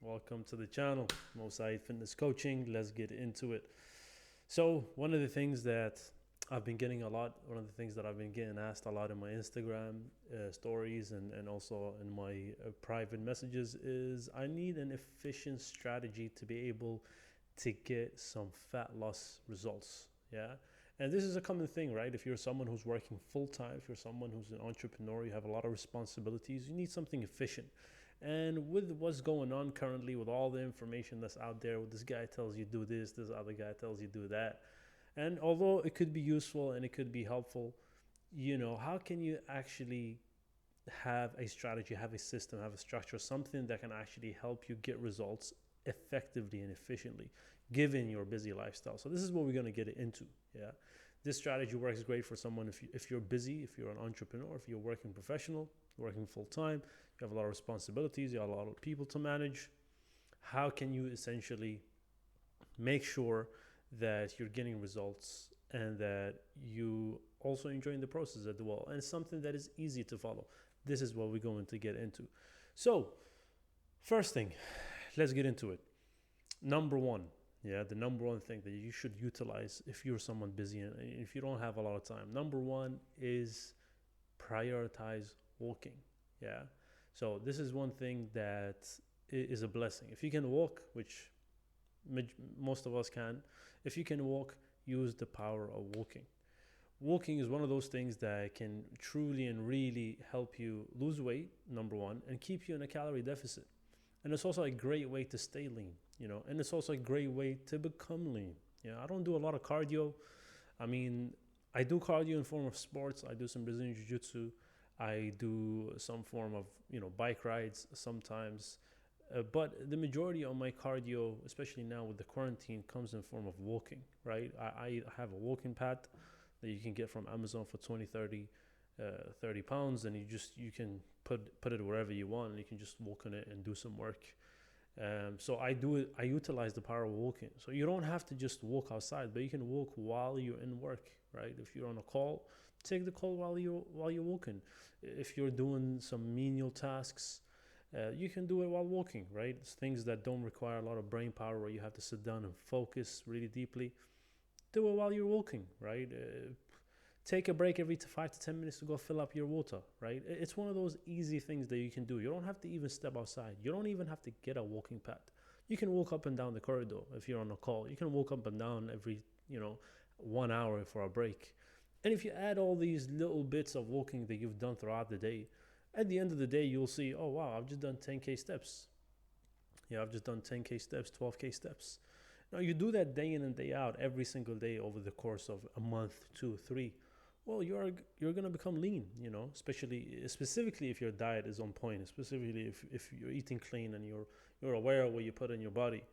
Welcome to the channel, Mosai Fitness Coaching. Let's get into it. So, one of the things that I've been getting a lot, one of the things that I've been getting asked a lot in my Instagram stories and also in my private messages is I need an efficient strategy to be able to get some fat loss results. Yeah. And this is a common thing, right? If you're someone who's working full time, if you're someone who's an entrepreneur, you have a lot of responsibilities, you need something efficient. And with what's going on currently, with all the information that's out there, with this guy tells you do this other guy tells you do that. And although it could be useful and it could be helpful, how can you actually have a strategy, have a system, have a structure, something that can actually help you get results effectively and efficiently given your busy lifestyle? So this is what we're going to get into. Yeah. This strategy works great for someone if you're busy, if you're an entrepreneur, if you're working professional, working full time, you have a lot of responsibilities, you have a lot of people to manage. How can you essentially make sure that you're getting results and that you also enjoying the process as well, and something that is easy to follow? This is what we're going to get into. So first thing, let's get into it. Number one, the number one thing that you should utilize if you're someone busy and if you don't have a lot of time, number one is prioritize walking. Yeah. So this is one thing that is a blessing. If you can walk, which most of us can, if you can walk, use the power of walking. Walking is one of those things that can truly and really help you lose weight, number one, and keep you in a calorie deficit. And it's also a great way to stay lean, and it's also a great way to become lean. I don't do a lot of cardio. I mean, I do cardio in form of sports. I do some Brazilian Jiu-Jitsu. I do some form of, bike rides sometimes. But the majority of my cardio, especially now with the quarantine, comes in form of walking, right? I have a walking pad that you can get from Amazon for 20, 30 pounds, and you can put it wherever you want, and you can just walk on it and do some work. So I utilize the power of walking. So you don't have to just walk outside, but you can walk while you're in work, right? If you're on a call, take the call while you're walking. If you're doing some menial tasks, you can do it while walking, right? It's things that don't require a lot of brain power, where you have to sit down and focus really deeply. Do it while you're walking, right? Take a break every 5 to 10 minutes to go fill up your water, right? It's one of those easy things that you can do. You don't have to even step outside. You don't even have to get a walking pad. You can walk up and down the corridor if you're on a call. You can walk up and down every, 1 hour for a break. And if you add all these little bits of walking that you've done throughout the day, at the end of the day, you'll see, oh, wow, I've just done 10K steps. I've just done 10K steps, 12K steps. Now, you do that day in and day out, every single day over the course of a month, 2, 3. Well, you're going to become lean, specifically if your diet is on point, specifically if you're eating clean and you're aware of what you put in your body.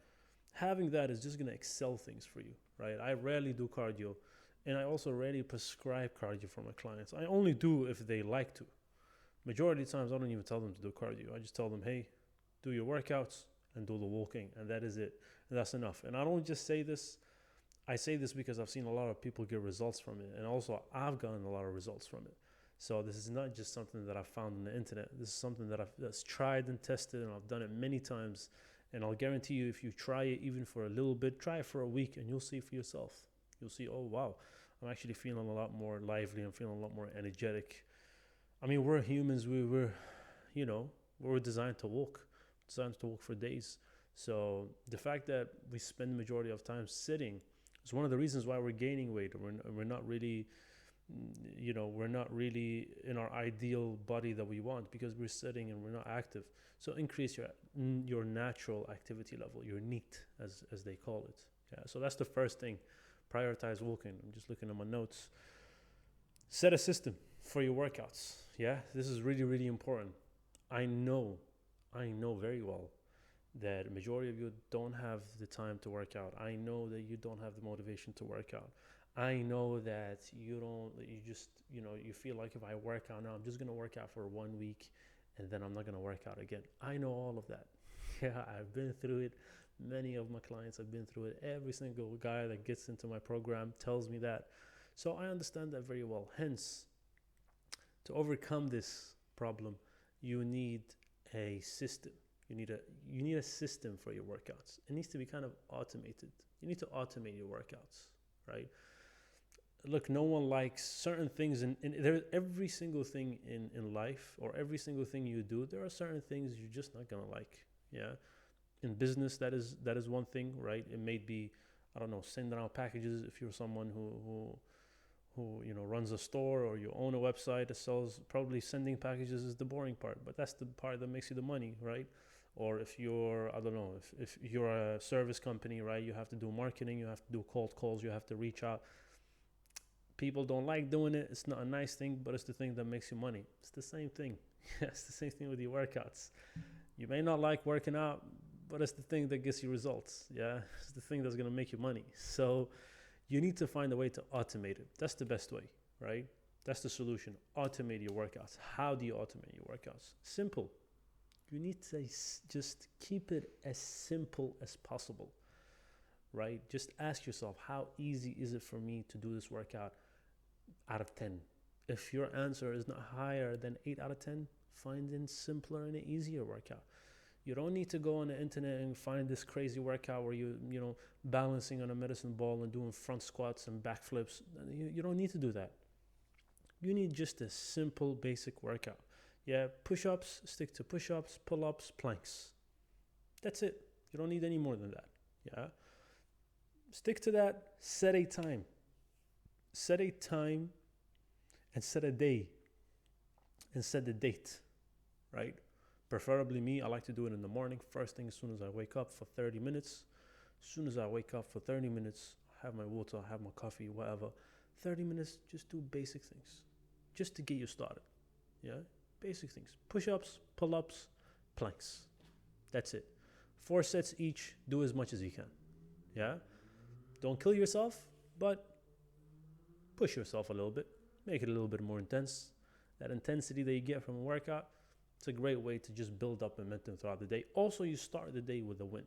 Having that is just going to excel things for you, right? I rarely do cardio, and I also rarely prescribe cardio for my clients. I only do if they like to. Majority of the times, I don't even tell them to do cardio. I just tell them, hey, do your workouts and do the walking, and that is it. And that's enough. And I don't just say this. I say this because I've seen a lot of people get results from it, and also I've gotten a lot of results from it. So this is not just something that I found on the internet. This is something that's tried and tested, and I've done it many times. And I'll guarantee you, if you try it even for a little bit, try it for a week, and you'll see for yourself. You'll see, oh wow, I'm actually feeling a lot more lively. I'm feeling a lot more energetic. I mean, we're humans. We're designed to walk for days. So the fact that we spend the majority of time sitting is one of the reasons why we're gaining weight. We're not really, we're not really in our ideal body that we want, because we're sitting and we're not active. So increase your natural activity level, your NEAT, as they call it. Yeah. So that's the first thing. Prioritize walking. I'm just looking at my notes. Set a system for your workouts. Yeah, this is really, really important. I know very well that the majority of you don't have the time to work out. I know that you don't have the motivation to work out. I know that you feel like, if I work out now, I'm just going to work out for 1 week and then I'm not going to work out again. I know all of that. Yeah, I've been through it. Many of my clients have been through it. Every single guy that gets into my program tells me that. So I understand that very well. Hence, to overcome this problem, you need a system. You need a you need a system for your workouts. It needs to be kind of automated. You need to automate your workouts, right? Look, no one likes certain things in there. Every single thing in life, or every single thing you do, there are certain things you're just not gonna like. Yeah, in business, that is one thing, right? It may be, I don't know, sending out packages. If you're someone who runs a store, or you own a website that sells, probably sending packages is the boring part, but that's the part that makes you the money, right? Or if you're, I don't know, if you're a service company, right, you have to do marketing, you have to do cold calls, you have to reach out. People don't like doing it. It's not a nice thing, but it's the thing that makes you money. It's the same thing. It's the same thing with your workouts. You may not like working out, but it's the thing that gets you results. Yeah, it's the thing that's gonna make you money. So you need to find a way to automate it. That's the best way, right? That's the solution. Automate your workouts. How do you automate your workouts? Simple. You need to just keep it as simple as possible, right? Just ask yourself, how easy is it for me to do this workout out of 10? If your answer is not higher than 8 out of 10, find a simpler and an easier workout. You don't need to go on the internet and find this crazy workout where you balancing on a medicine ball and doing front squats and backflips. You don't need to do that. You need just a simple basic workout. Yeah, push-ups, stick to push-ups, pull-ups, planks. That's it. You don't need any more than that. Yeah. Stick to that. Set a time. Set a time and set a day and set the date, right? Preferably me, I like to do it in the morning, first thing as soon as I wake up for 30 minutes. As soon as I wake up for 30 minutes, I have my water, I have my coffee, whatever. 30 minutes, just do basic things, just to get you started. Yeah, basic things. Push-ups, pull-ups, planks. That's it. 4 sets each, do as much as you can. Yeah, don't kill yourself, but push yourself a little bit. Make it a little bit more intense. That intensity that you get from a workout, it's a great way to just build up momentum throughout the day. Also, you start the day with a win.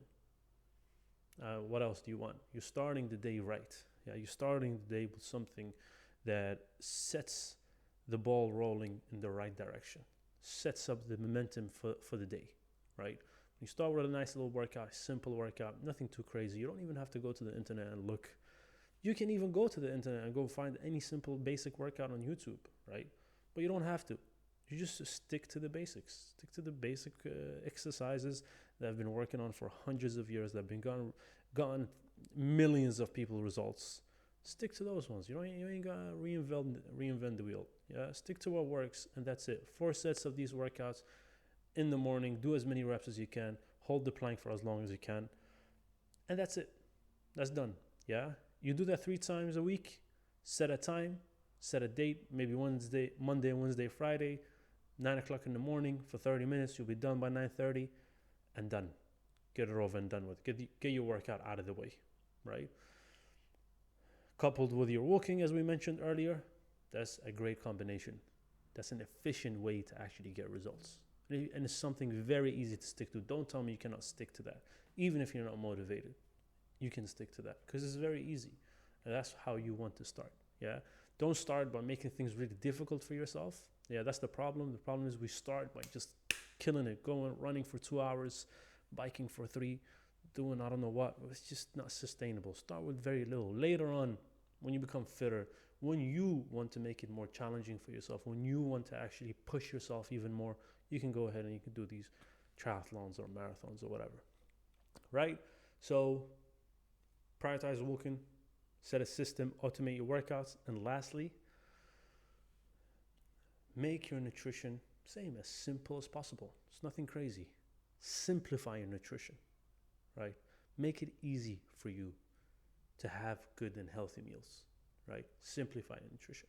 What else do you want? You're starting the day right. Yeah, you're starting the day with something that sets the ball rolling in the right direction, sets up the momentum for the day, right? You start with a nice little workout, simple workout, nothing too crazy. You don't even have to go to the internet and look. You can even go to the internet and go find any simple basic workout on YouTube, right? But you don't have to. You just stick to the basics. Stick to the basic exercises that have been working on for hundreds of years, that have been gotten millions of people results. Stick to those ones. You ain't gotta reinvent the wheel. Yeah, stick to what works, and that's it. 4 sets of these workouts in the morning. Do as many reps as you can. Hold the plank for as long as you can, and that's it. That's done. Yeah, you do that 3 times a week. Set a time, set a date. Maybe Monday, Wednesday, Friday. 9 o'clock in the morning for 30 minutes. You'll be done by 9:30 and done. Get it over and done with. Get your workout out of the way, right? Coupled with your walking, as we mentioned earlier, that's a great combination. That's an efficient way to actually get results. And it's something very easy to stick to. Don't tell me you cannot stick to that. Even if you're not motivated, you can stick to that because it's very easy. And that's how you want to start. Yeah. Don't start by making things really difficult for yourself. Yeah, that's the problem. The problem is we start by just killing it, running for 2 hours, biking for 3, doing I don't know what. It's just not sustainable. Start with very little. Later on, when you become fitter, when you want to make it more challenging for yourself, when you want to actually push yourself even more, you can go ahead and you can do these triathlons or marathons or whatever, right? So prioritize walking, set a system, automate your workouts, and lastly, make your nutrition as simple as possible. It's nothing crazy. Simplify your nutrition, right? Make it easy for you to have good and healthy meals, right? Simplify your nutrition.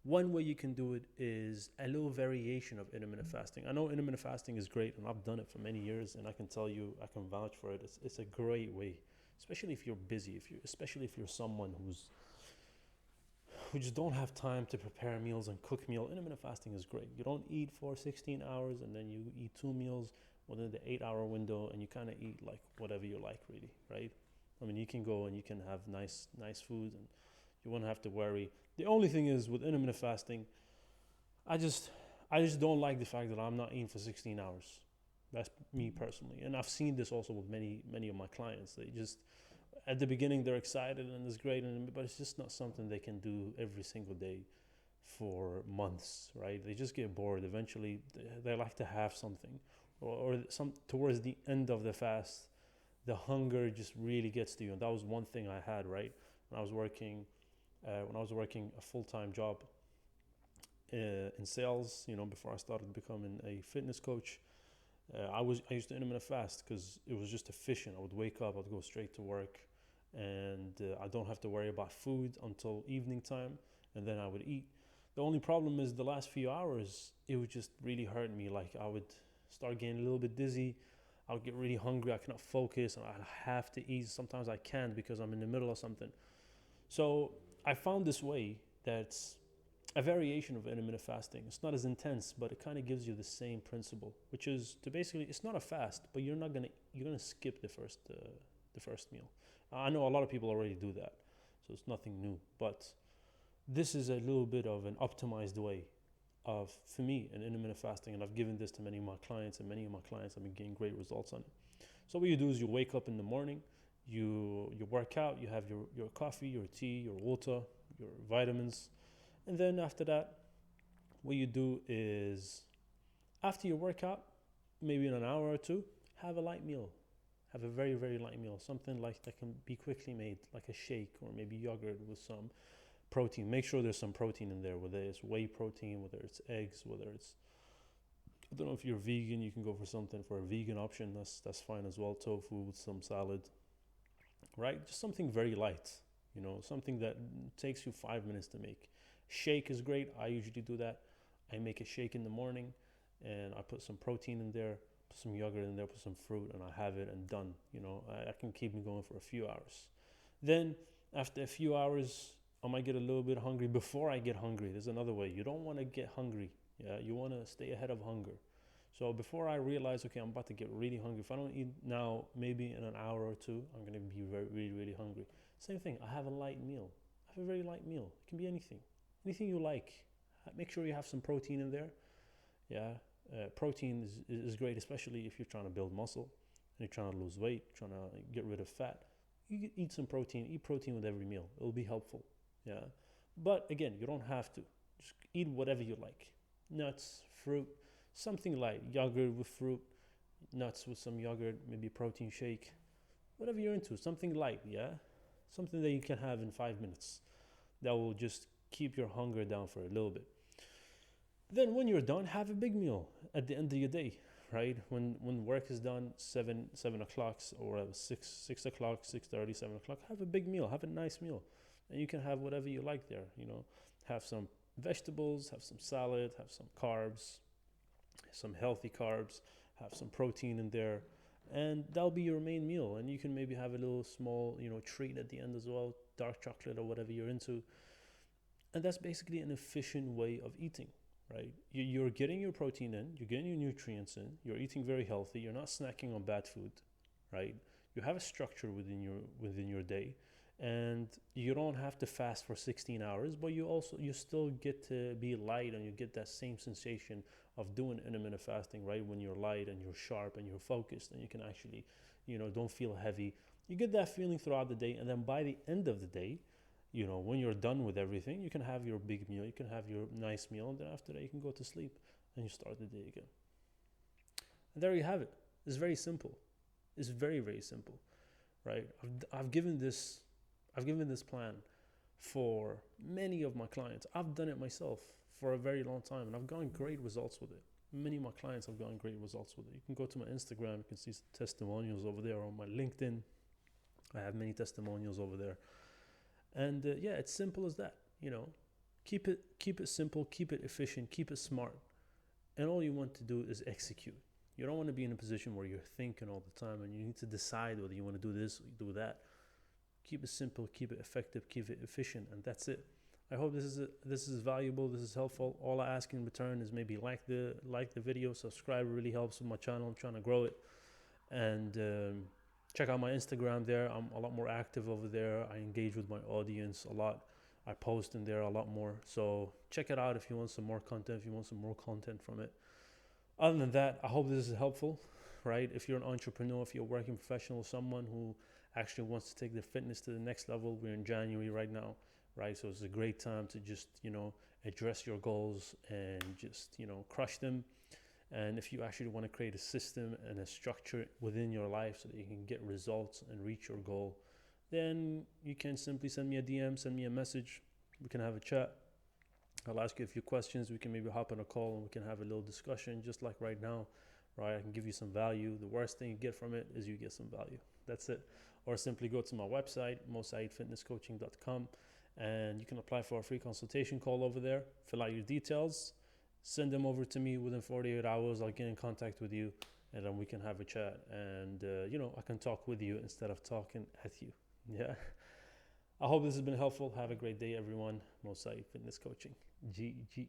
One way you can do it is a little variation of intermittent fasting. I know intermittent fasting is great, and I've done it for many years, and I can tell you, I can vouch for it. It's a great way, especially if you're busy, especially if you're someone who just don't have time to prepare meals and cook meal. Intermittent fasting is great. You don't eat for 16 hours and then you eat 2 meals within the 8-hour window, and you kind of eat like whatever you like, really, right? I mean, you can go and you can have nice food, and you won't have to worry. The only thing is with intermittent fasting, I just don't like the fact that I'm not eating for 16 hours. That's me personally, and I've seen this also with many of my clients. They just at the beginning they're excited and it's great, but it's just not something they can do every single day for months, right? They just get bored. Eventually, they like to have something, or some towards the end of the fast, the hunger just really gets to you. And that was one thing I had, right? When I was working, a full time job in sales, before I started becoming a fitness coach. I used to intermittent fast because it was just efficient. I would wake up, I'd go straight to work, and I don't have to worry about food until evening time, and then I would eat. The only problem is the last few hours, it would just really hurt me. Like I would start getting a little bit dizzy. I would get really hungry. I cannot focus, and I have to eat. Sometimes I can't because I'm in the middle of something. So I found this way that's a variation of intermittent fasting. It's not as intense, but it kind of gives you the same principle, which is to basically, it's not a fast, but you're gonna skip the first meal. I know a lot of people already do that, so it's nothing new. But this is a little bit of an optimized way of, for me, an intermittent fasting, and I've given this to many of my clients, and many of my clients have been getting great results on it. So what you do is you wake up in the morning, you work out, you have your coffee, your tea, your water, your vitamins, and then after that, what you do is after your workout, maybe in an hour or two, have a light meal. Have a very, very light meal, something like that can be quickly made, like a shake or maybe yogurt with some protein. Make sure there's some protein in there, whether it's whey protein, whether it's eggs, whether it's, I don't know if you're vegan, you can go for something for a vegan option. That's fine as well. Tofu with some salad, right? Just something very light, something that takes you 5 minutes to make. Shake is great. I usually do that. I make a shake in the morning and I put some protein in there, put some yogurt in there, put some fruit, and I have it and done. I can keep me going for a few hours. Then after a few hours, I might get a little bit hungry. Before I get hungry, there's another way. You don't want to get hungry. Yeah, you want to stay ahead of hunger. So before I realize, okay, I'm about to get really hungry. If I don't eat now, maybe in an hour or two, I'm going to be very, really, really hungry. Same thing. I have a light meal. I have a very light meal. It can be anything. Anything you like. Make sure you have some protein in there. Yeah, protein is great, especially if you're trying to build muscle and you're trying to lose weight, trying to get rid of fat. You eat some protein. Eat protein with every meal. It'll be helpful. Yeah, but again, you don't have to. Just eat whatever you like. Nuts, fruit, something light. Yogurt with fruit, nuts with some yogurt, maybe protein shake. Whatever you're into, something light. Yeah, something that you can have in 5 minutes. That will just keep your hunger down for a little bit. Then when you're done, have a big meal at the end of your day, right? When work is done, 7 o'clock or 6 o'clock, 6:30, 7 o'clock, have a big meal, have a nice meal. And you can have whatever you like there, have some vegetables, have some salad, have some carbs, some healthy carbs, have some protein in there. And that'll be your main meal. And you can maybe have a little small, treat at the end as well, dark chocolate or whatever you're into. And that's basically an efficient way of eating, right? You're getting your protein in, you're getting your nutrients in, you're eating very healthy, you're not snacking on bad food, right? You have a structure within your day, and you don't have to fast for 16 hours, but you still get to be light, and you get that same sensation of doing intermittent fasting, right? When you're light and you're sharp and you're focused, and you can actually, don't feel heavy. You get that feeling throughout the day, and then by the end of the day, when you're done with everything, you can have your big meal, you can have your nice meal, and then after that, you can go to sleep and you start the day again. And there you have it. It's very simple. It's very, very simple, right? I've given this plan for many of my clients. I've done it myself for a very long time, and I've gotten great results with it. Many of my clients have gotten great results with it. You can go to my Instagram, you can see testimonials over there, on my LinkedIn. I have many testimonials over there. And it's simple as that. Keep it simple, keep it efficient, keep it smart, and all you want to do is execute. You don't want to be in a position where you're thinking all the time and you need to decide whether you want to do this or do that. Keep it simple, keep it effective, keep it efficient, and that's it. I hope this is valuable. This is helpful. All I ask in return is maybe like the video, subscribe. It really helps with my channel. I'm trying to grow it, and check out my Instagram there. I'm a lot more active over there. I engage with my audience a lot. I post in there a lot more. So check it out if you want some more content, if you want some more content from it. Other than that, I hope this is helpful. right? If you're an entrepreneur, if you're a working professional, someone who actually wants to take their fitness to the next level, we're in January right now, right? So it's a great time to just, address your goals and just, crush them. And if you actually want to create a system and a structure within your life so that you can get results and reach your goal, then you can simply send me a DM, send me a message. We can have a chat. I'll ask you a few questions. We can maybe hop on a call and we can have a little discussion, just like right now, right? I can give you some value. The worst thing you get from it is you get some value. That's it. Or simply go to my website, mosaidfitnesscoaching.com, and you can apply for a free consultation call over there. Fill out your details, send them over to me within 48 hours. I'll get in contact with you, and then we can have a chat. And, I can talk with you instead of talking at you. Yeah. I hope this has been helpful. Have a great day, everyone. Mosaid Fitness Coaching. GG.